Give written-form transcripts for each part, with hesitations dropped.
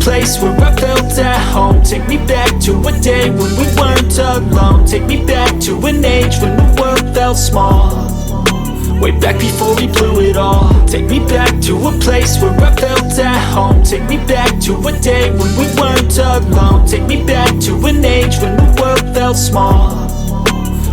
place where I felt at home. Take me back to a day when we weren't alone. Take me back to an age when the world felt small, way back before we blew it all. Take me back to a place where I felt at home. Take me back to a day when we weren't alone. Take me back to an age when the world felt small,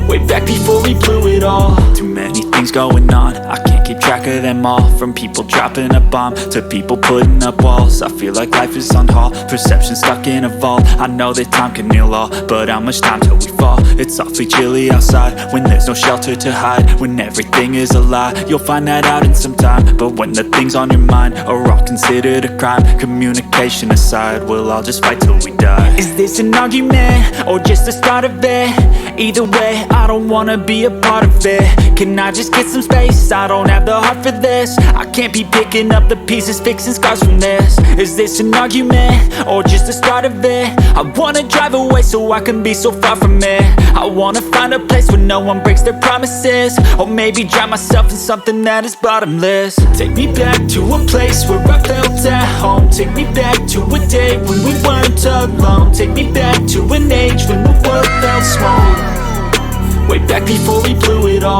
way back before we blew it all. Too many things going on, I can't keep track of them all. From people dropping a bomb to people putting up walls. I feel like life is on hold, perception stuck in a vault. I know that time can heal all, but how much time till we fall? It's awfully chilly outside when there's no shelter to hide. When everything is a lie, you'll find that out in some time. But when the things on your mind are all considered a crime, communication aside, we'll all just fight till we die. Is this an argument or just the start of it? Either way, I don't wanna be a part of it. Can I just get some space? I don't have the heart for this. I can't be picking up the pieces, fixing scars from this. Is this an argument or just the start of it? I wanna drive away so I can be so far from it. I wanna find a place where no one breaks their promises, or maybe drown myself in something that is bottomless. Take me back to a place where I felt at home. Take me back to a day when we weren't alone. Take me back to an age when the world felt small, way back before we blew it all.